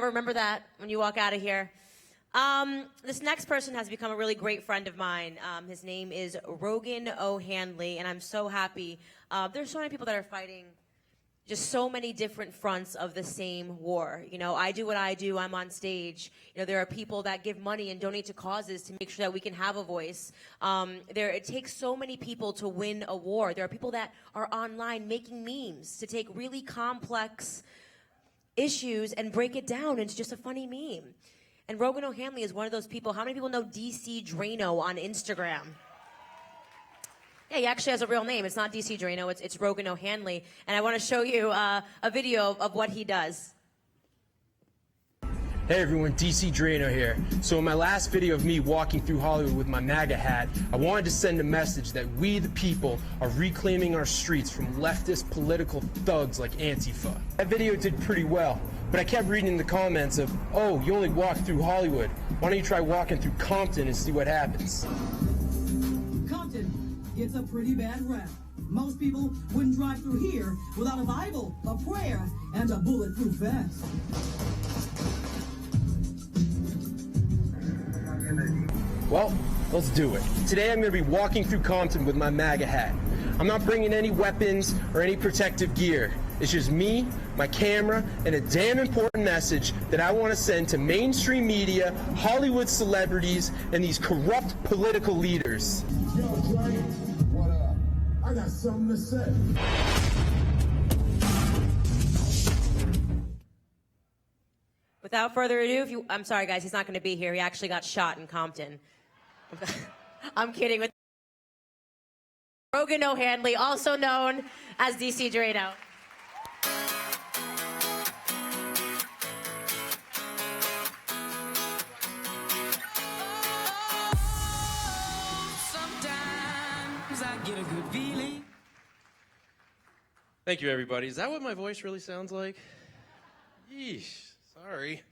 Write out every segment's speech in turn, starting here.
remember that when you walk out of here. This next person has become a really great friend of mine. His name is Rogan O'Hanley, and I'm so happy. There's so many people that are fighting just so many different fronts of the same war. You know, I do what I do. I'm on stage. You know, there are people that give money and donate to causes to make sure that we can have a voice. It takes so many people to win a war. There are people that are online making memes to take really complex issues and break it down into just a funny meme. And Rogan O'Hanley is one of those people. How many people know DC Drano on Instagram? Yeah, he actually has a real name. It's not DC Drano, it's Rogan O'Hanley. And I want to show you a video of what he does. Hey everyone, DC Drano here. So in my last video of me walking through Hollywood with my MAGA hat, I wanted to send a message that we the people are reclaiming our streets from leftist political thugs like Antifa. That video did pretty well, but I kept reading in the comments of, oh, you only walk through Hollywood. Why don't you try walking through Compton and see what happens? Compton gets a pretty bad rap. Most people wouldn't drive through here without a Bible, a prayer, and a bulletproof vest. Well, let's do it. Today I'm going to be walking through Compton with my MAGA hat. I'm not bringing any weapons or any protective gear. It's just me, my camera, and a damn important message that I want to send to mainstream media, Hollywood celebrities, and these corrupt political leaders. Yo, Dre, what up? I got something to say. Without further ado, I'm sorry guys, he's not going to be here. He actually got shot in Compton. I'm kidding. With Rogan O'Hanley, also known as DC Drano. Thank you, everybody. Is that what my voice really sounds like? Yeesh, sorry.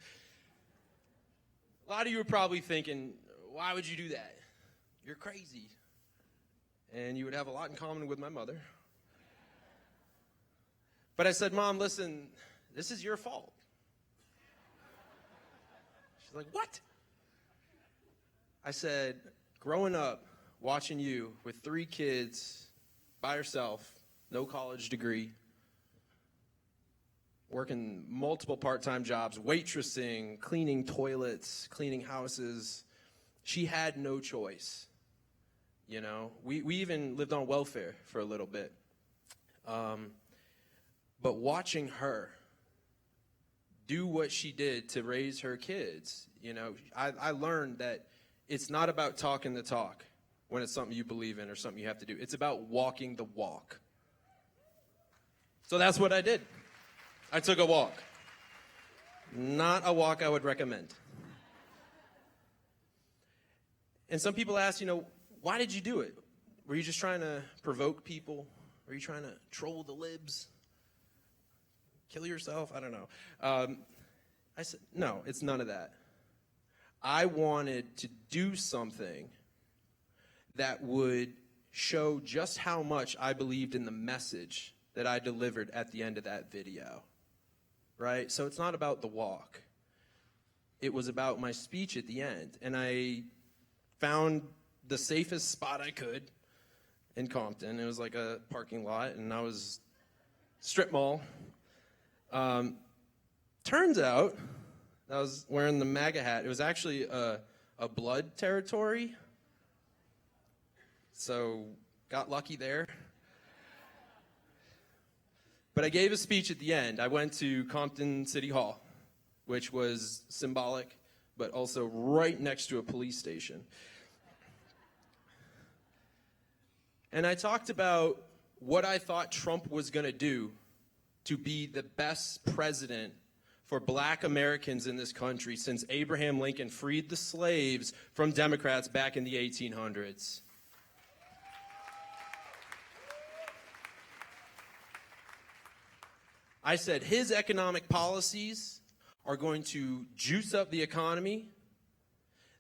A lot of you are probably thinking, why would you do that? You're crazy. And you would have a lot in common with my mother. But I said, Mom, listen, this is your fault. She's like, what? I said, growing up, watching you with 3 kids, by yourself, no college degree, working multiple part-time jobs, waitressing, cleaning toilets, cleaning houses. She had no choice. You know, we even lived on welfare for a little bit. But watching her do what she did to raise her kids, you know, I learned that it's not about talking the talk when it's something you believe in or something you have to do. It's about walking the walk. So that's what I did. I took a walk. Not a walk I would recommend. And some people ask, you know, why did you do it? Were you just trying to provoke people? Were you trying to troll the libs? Kill yourself? I don't know. I said, no, it's none of that. I wanted to do something that would show just how much I believed in the message that I delivered at the end of that video, right? So it's not about the walk. It was about my speech at the end. And I found the safest spot I could in Compton. It was like a parking lot, and I was strip mall. Turns out, I was wearing the MAGA hat. It was actually a blood territory. So got lucky there. But I gave a speech at the end. I went to Compton City Hall, which was symbolic, but also right next to a police station. And I talked about what I thought Trump was going to do to be the best president for black Americans in this country since Abraham Lincoln freed the slaves from Democrats back in the 1800s. I said his economic policies are going to juice up the economy,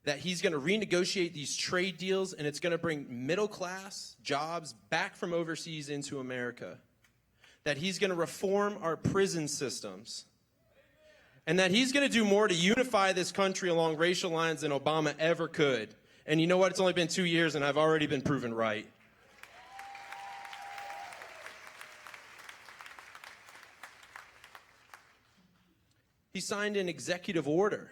that he's going to renegotiate these trade deals, and it's going to bring middle-class jobs back from overseas into America, that he's going to reform our prison systems, and that he's going to do more to unify this country along racial lines than Obama ever could. And you know what? It's only been 2 years, and I've already been proven right. He signed an executive order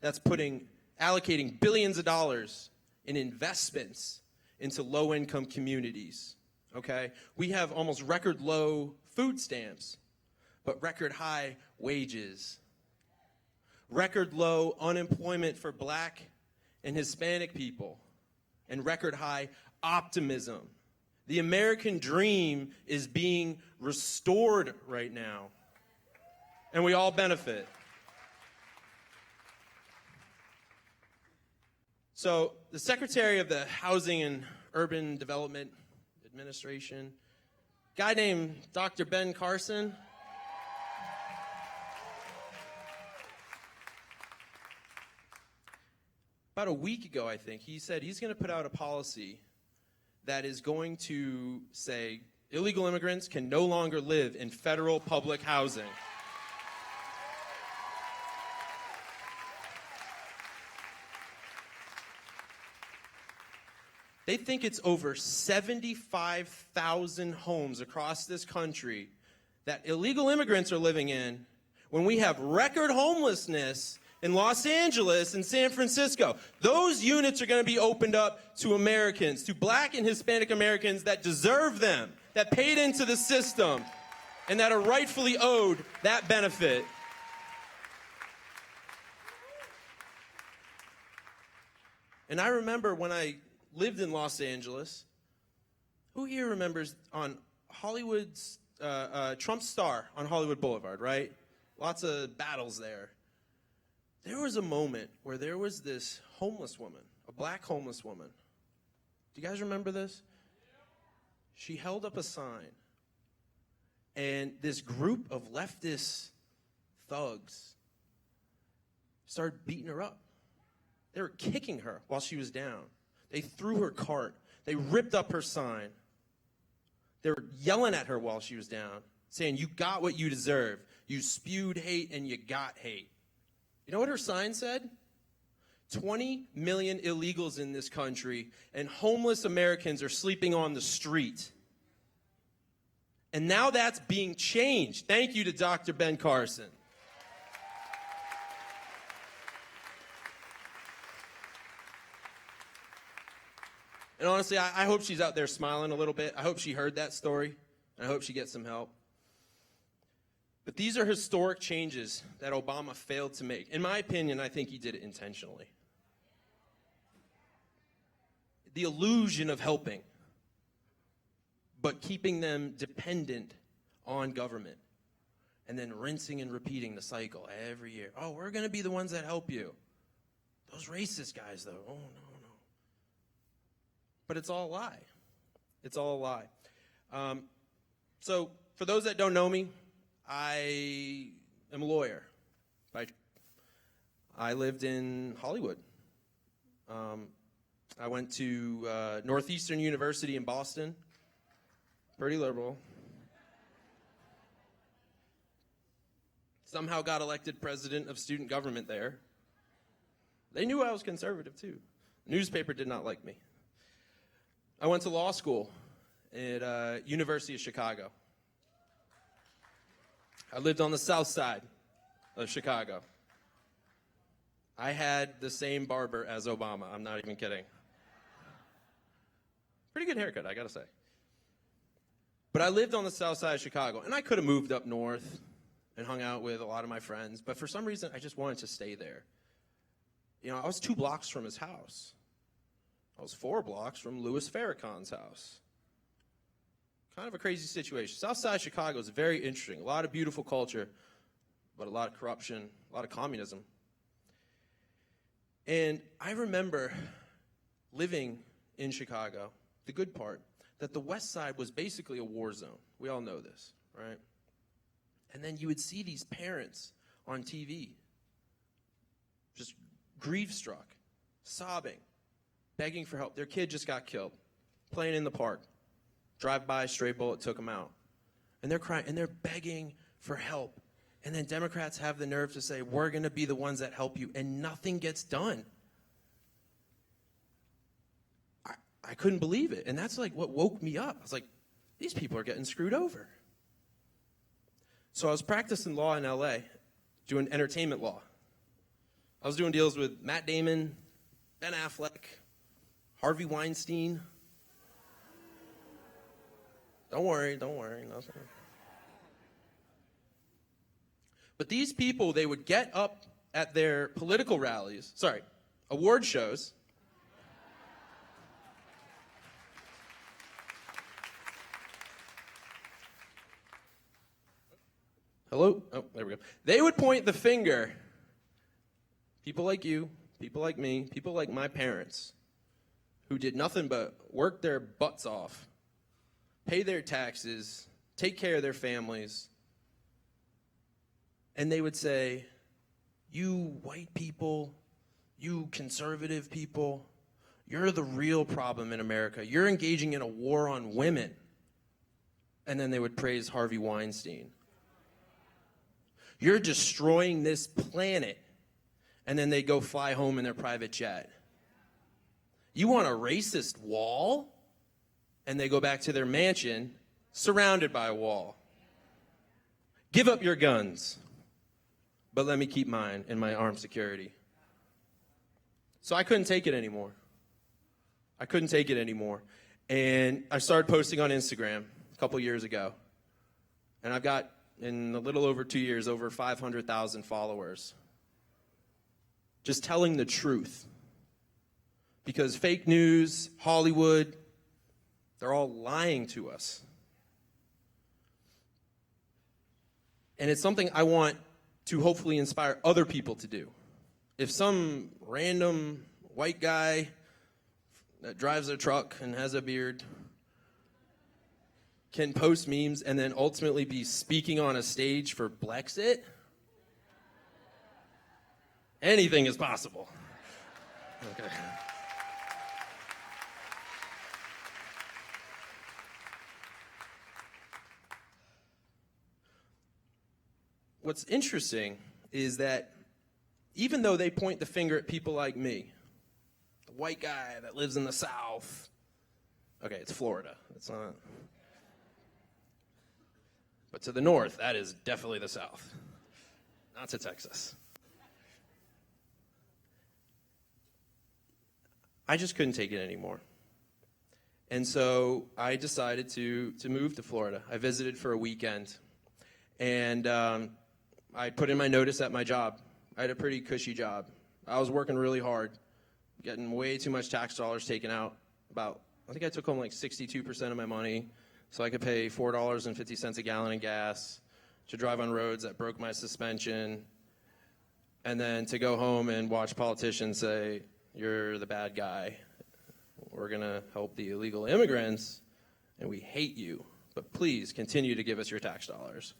that's allocating billions of dollars in investments into low-income communities, okay? We have almost record low food stamps, but record high wages. Record low unemployment for Black and Hispanic people, and record high optimism. The American dream is being restored right now, and we all benefit. So the Secretary of the Housing and Urban Development Administration, guy named Dr. Ben Carson, about a week ago, I think, he said he's going to put out a policy that is going to say illegal immigrants can no longer live in federal public housing. They think it's over 75,000 homes across this country that illegal immigrants are living in when we have record homelessness in Los Angeles and San Francisco. Those units are going to be opened up to Americans, to Black and Hispanic Americans that deserve them, that paid into the system, and that are rightfully owed that benefit. And I remember when I lived in Los Angeles, who here remembers on Hollywood's, Trump's Star on Hollywood Boulevard, right? Lots of battles there. There was a moment where there was this homeless woman, a Black homeless woman. Do you guys remember this? She held up a sign, and this group of leftist thugs started beating her up. They were kicking her while she was down. They threw her cart. They ripped up her sign. They were yelling at her while she was down, saying, "You got what you deserve. You spewed hate and you got hate." You know what her sign said? 20 million illegals in this country, and homeless Americans are sleeping on the street. And now that's being changed. Thank you to Dr. Ben Carson. And honestly, I hope she's out there smiling a little bit. I hope she heard that story, and I hope she gets some help. But these are historic changes that Obama failed to make. In my opinion, I think he did it intentionally. The illusion of helping, but keeping them dependent on government, and then rinsing and repeating the cycle every year. Oh, we're going to be the ones that help you. Those racist guys, though, oh, no. But it's all a lie. It's all a lie. So for those that don't know me, I am a lawyer. I lived in Hollywood. I went to Northeastern University in Boston. Pretty liberal. Somehow got elected president of student government there. They knew I was conservative, too. The newspaper did not like me. I went to law school at University of Chicago. I lived on the south side of Chicago. I had the same barber as Obama. I'm not even kidding. Pretty good haircut, I gotta say. But I lived on the south side of Chicago, and I could have moved up north and hung out with a lot of my friends, but for some reason, I just wanted to stay there. You know, I was 2 blocks from his house. I was 4 blocks from Louis Farrakhan's house. Kind of a crazy situation. South side of Chicago is very interesting. A lot of beautiful culture, but a lot of corruption, a lot of communism. And I remember living in Chicago, the good part, that the west side was basically a war zone. We all know this, right? And then you would see these parents on TV, just grief-struck, sobbing, begging for help. Their kid just got killed, playing in the park. Drive-by, stray bullet took them out. And they're crying, and they're begging for help And then Democrats have the nerve to say, we're going to be the ones that help you, and nothing gets done. I couldn't believe it. And that's like what woke me up. I was like, these people are getting screwed over. So I was practicing law in LA, doing entertainment law. I was doing deals with Matt Damon, Ben Affleck, Harvey Weinstein. Don't worry. Nothing. But these people, they would get up at their political rallies, award shows. Hello? Oh, there we go. They would point the finger. People like you, people like me, people like my parents, who did nothing but work their butts off, pay their taxes, take care of their families. And they would say, you white people, you conservative people, you're the real problem in America. You're engaging in a war on women. And then they would praise Harvey Weinstein. You're destroying this planet. And then they go fly home in their private jet. You want a racist wall? And they go back to their mansion surrounded by a wall. Give up your guns, but let me keep mine in my armed security. So I couldn't take it anymore. And I started posting on Instagram a couple years ago. And I've got, in a little over 2 years, over 500,000 followers. Just telling the truth. Because fake news, Hollywood, they're all lying to us. And it's something I want to hopefully inspire other people to do. If some random white guy that drives a truck and has a beard can post memes and then ultimately be speaking on a stage for BLEXIT, anything is possible. Okay. What's interesting is that even though they point the finger at people like me, the white guy that lives in the South, okay, it's Florida, it's not, but to the north, that is definitely the South, not to Texas. I just couldn't take it anymore. And so I decided to move to Florida. I visited for a weekend, and I put in my notice at my job. I had a pretty cushy job. I was working really hard, getting way too much tax dollars taken out. I think I took home like 62% of my money, so I could pay $4.50 a gallon in gas, to drive on roads that broke my suspension, and then to go home and watch politicians say, you're the bad guy. We're going to help the illegal immigrants, and we hate you, but please continue to give us your tax dollars.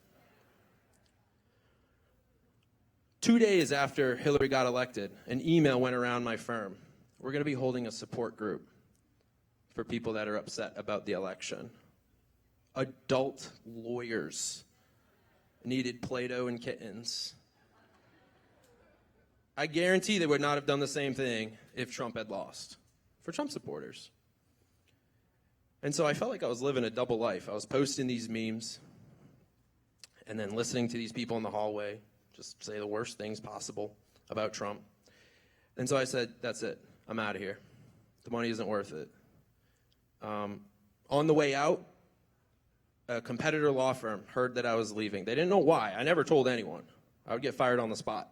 2 days after Hillary got elected, an email went around my firm. We're going to be holding a support group for people that are upset about the election. Adult lawyers needed Play-Doh and kittens. I guarantee they would not have done the same thing if Trump had lost, for Trump supporters. And so I felt like I was living a double life. I was posting these memes and then listening to these people in the hallway just say the worst things possible about Trump. And so I said, that's it. I'm out of here. The money isn't worth it. On the way out, a competitor law firm heard that I was leaving. They didn't know why. I never told anyone. I would get fired on the spot.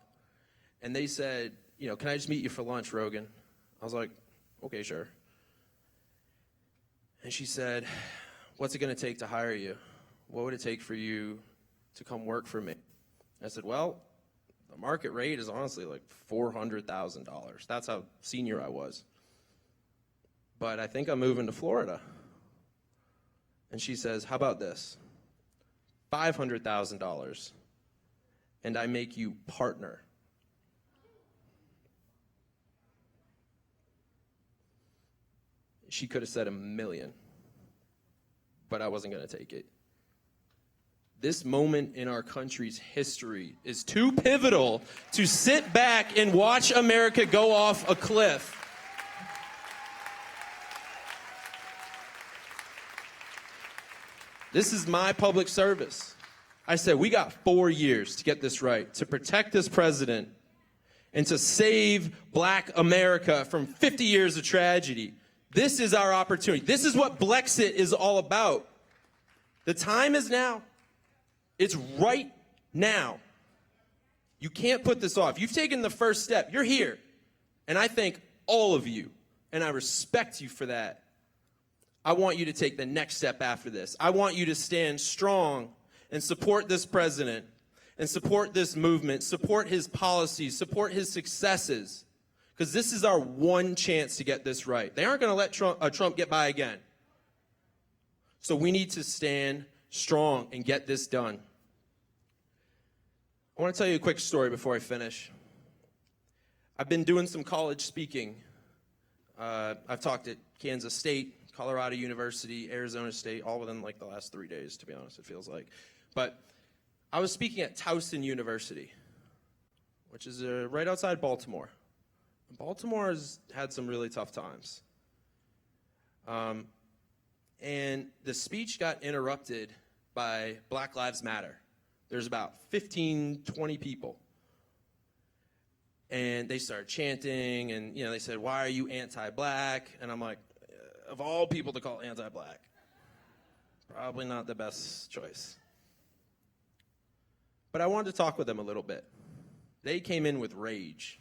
And they said, can I just meet you for lunch, Rogan? I was like, okay, sure. And she said, what's it going to take to hire you? What would it take for you to come work for me? I said, well, the market rate is honestly like $400,000. That's how senior I was. But I think I'm moving to Florida. And she says, how about this? $500,000, and I make you partner. She could have said $1 million, but I wasn't going to take it. This moment in our country's history is too pivotal to sit back and watch America go off a cliff. This is my public service. I said, we got 4 years to get this right, to protect this president, and to save Black America from 50 years of tragedy. This is our opportunity. This is what BLEXIT is all about. The time is now. It's right now. You can't put this off. You've taken the first step. You're here. And I thank all of you, and I respect you for that. I want you to take the next step after this. I want you to stand strong and support this president and support this movement, support his policies, support his successes, because this is our one chance to get this right. They aren't going to let Trump get by again. So we need to stand strong and get this done. I want to tell you a quick story before I finish. I've been doing some college speaking. I've talked at Kansas State, Colorado University, Arizona State, all within like the last 3 days, to be honest, it feels like. But I was speaking at Tatum University, which is right outside Baltimore. Baltimore has had some really tough times. And the speech got interrupted by Black Lives Matter. There's about 15, 20 people. And they started chanting, and they said, "Why are you anti-Black?" And I'm like, of all people to call anti-Black, probably not the best choice. But I wanted to talk with them a little bit. They came in with rage,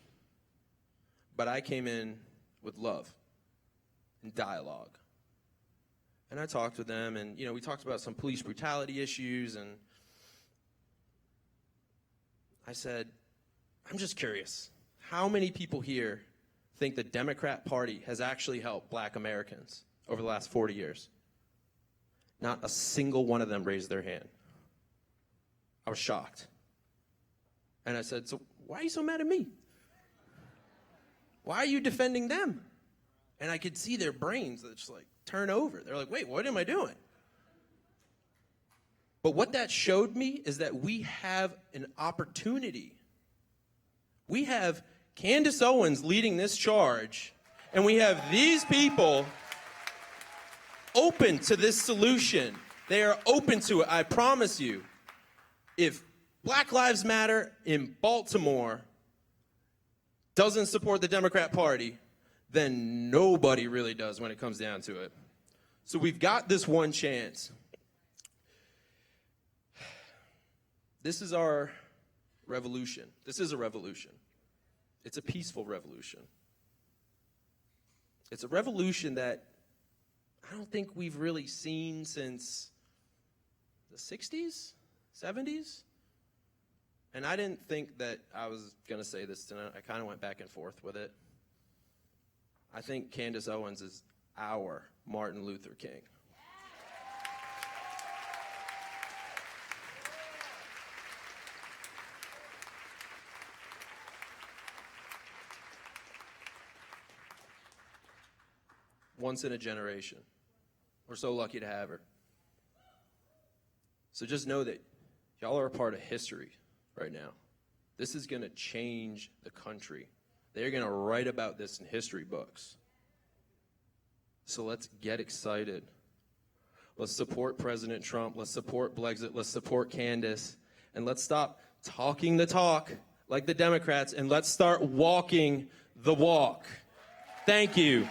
but I came in with love and dialogue. And I talked with them, and we talked about some police brutality issues, and I said, I'm just curious, how many people here think the Democrat Party has actually helped Black Americans over the last 40 years? Not a single one of them raised their hand. I was shocked. And I said, so why are you so mad at me? Why are you defending them? And I could see their brains that just like turn over. They're like, wait, what am I doing? But what that showed me is that we have an opportunity. We have Candace Owens leading this charge, and we have these people open to this solution. They are open to it, I promise you. If Black Lives Matter in Baltimore doesn't support the Democrat Party, then nobody really does when it comes down to it. So we've got this one chance. This is our revolution. This is a revolution. It's a peaceful revolution. It's a revolution that I don't think we've really seen since the 60s, 70s. And I didn't think that I was going to say this tonight. I kind of went back and forth with it. I think Candace Owens is our Martin Luther King. Once in a generation. We're so lucky to have her. So just know that y'all are a part of history right now. This is going to change the country. They're going to write about this in history books. So let's get excited. Let's support President Trump. Let's support BLEXIT. Let's support Candace. And let's stop talking the talk like the Democrats, and let's start walking the walk. Thank you.